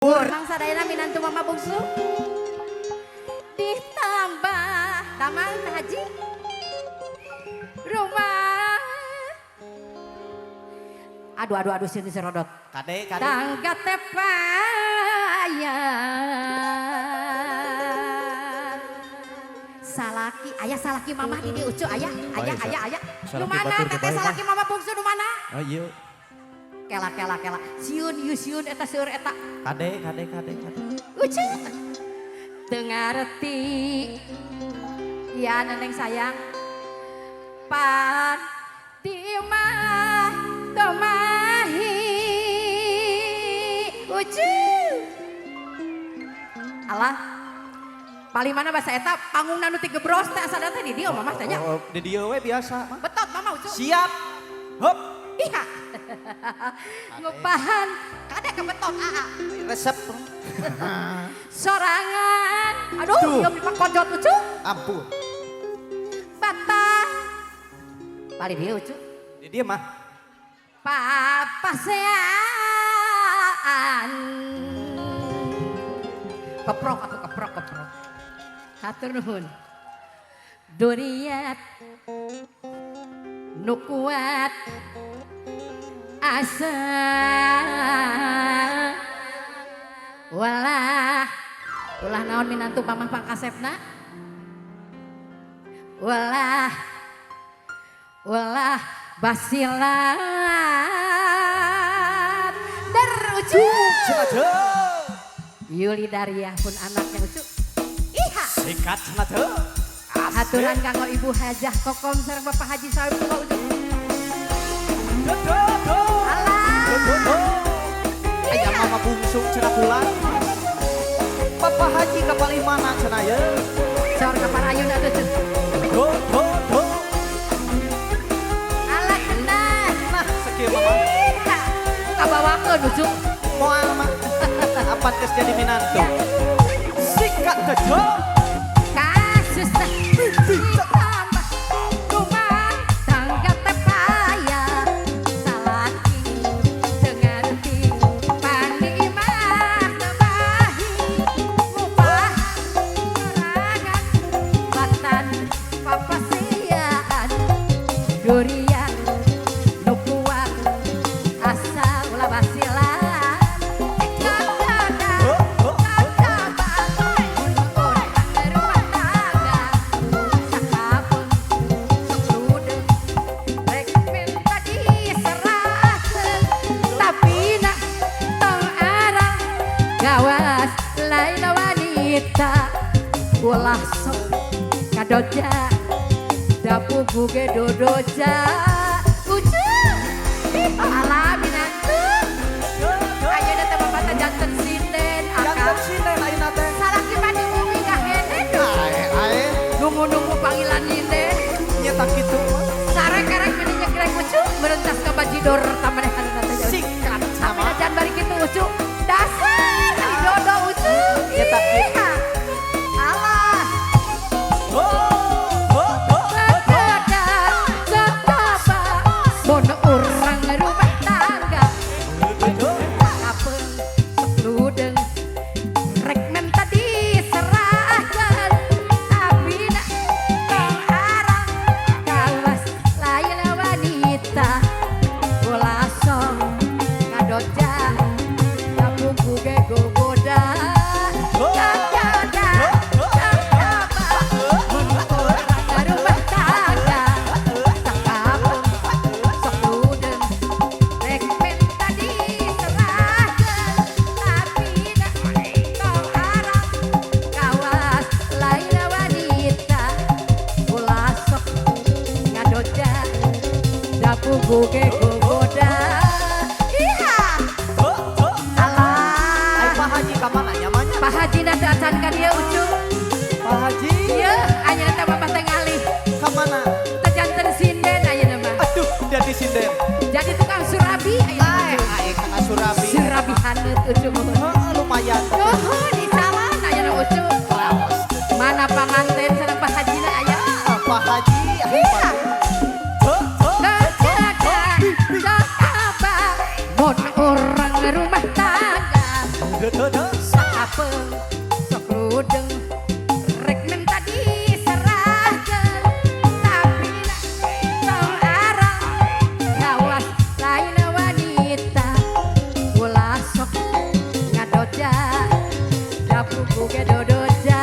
Mang sadayana minantu mama bungsu ditambah tamang haji rumah aduh sini serodot Kade. tangga tepayan salaki salaki mama di ucu ayah lu mana teteh salaki mama bungsu lu mana Oh iya. kela siun yusiun eta seur eta Kade. ucu dengarti ya neneng sayang pan timah tomahi ucu alah paling mana bahasa eta panggung nanu ti gebros teh asal teh di dieu mama tanya Di dieu we biasa. betot mama ucu Siap. Hop. iya ngupahan kadek kebetot aa Resep. sorangan aduh Duh. dia dipakojot ucu Ampun. batang paling dia ucu Di dia mah. papasean keprok hatur nuhun duriat nu kuat asa ulah naon minantu mamah pangkasepna ulah basilat derucu Cenah Yuli Daria pun anaknya ucu iha sikat cenah teu. haturan kanggo ibu hajah kokom sareng bapak haji sawit tua ucu Aya mama bungsu cenah pulang. Papa haji ka Palimana cenah ye. sor kapar ayun atuh ucu Do. ala kenah Nah, sakieu mama. iha kabawakeun ucu Moal mah. Apan geus jadi minantu. Sikat kejo. kasus ditambah rumah tangga tepaya salaki dengarti panimah tebahi ngupah serangan batan papasiaan durian nu kuat asa ulah basilan gawas lain wanita ulah sok kadoja dapu buge dodoja ucu alamin atuh ayeuna teh bapak janten sinden Jangan akang sinden ayeuna teh. salaki mandi bumi gahene Ae. nunggu panggilan ninden Nyetak kitu mah. sarek-karek meni nyegrek ucu berentas ka bajidor tamanehan teh Sikat tapi sama. jangan balik itu ucu dasar dodo ucu Nyetak kitu. iya alah berbeda sekapa bono orang rumah tangga kapeng sekludeng rek menta diserahkan abina tong arang kawas lain wanita bola song ngadoja kamu buge gogoda kakada kakaba menurut rumah tangga sakapeng sekludeng rek menta diserahkan abina tong arang kawas lain wanita bola sok ngadoja dapu buge gogoda iha Ai alah Pak Haji ka mana nyamannya? Pak Haji nanti acankan dia ucu Pak Haji. iya aja nanti bapak teh ngalih Ka mana? tejanten sinden aja nama Aduh, jadi sinden. jadi tukang surabi Ae, aja ae kana Surabi. surabi haneut ucu Lumayan. oh di salah aja nama ucu mana panganten sareng Pak Haji na aya Pak Haji. iya Mon orang rumah tangga Sakapeng sok ludeng rek minta diserahkeun tapi tong arang gawas lain wanita ulah sok ngadoja dapur buge dodoja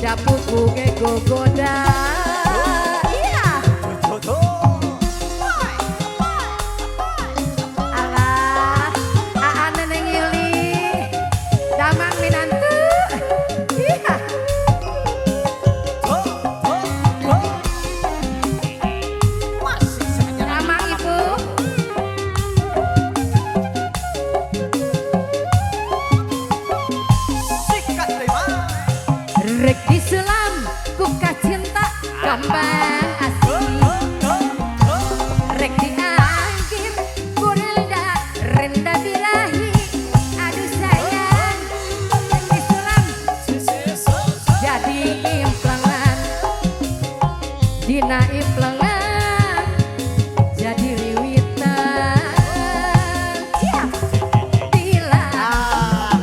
dapur buge gogoda iya alah aan neneng ili damang minantu iya damang ibu rek disulam ku kacinta kembang asli rek diangkir ku renda birahi aduh sayang rek disulam jadi implengan dina implengan jadi liwitan iya bilang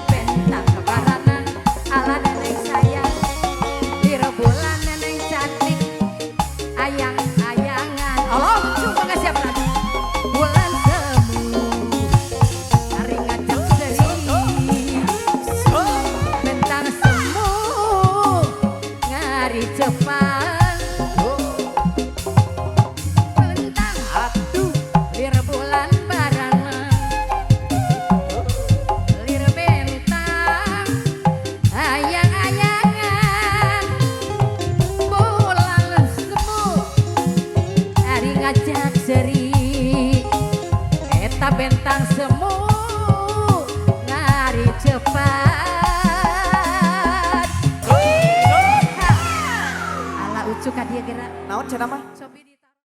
bentang kebarana ala neneng sayang di rembulan neneng cantik ayang-ayangan Allah cuma nggak siap lagi bulan semu hari ngajak seri bentang semu ngari Jepang bentang di rembulan barangan lir bentang ayang-ayangan bulan semu hari ngajak seri eta bentang semu ngari cepat ala ucu ka dieu geura Naon cenah mah? Sobi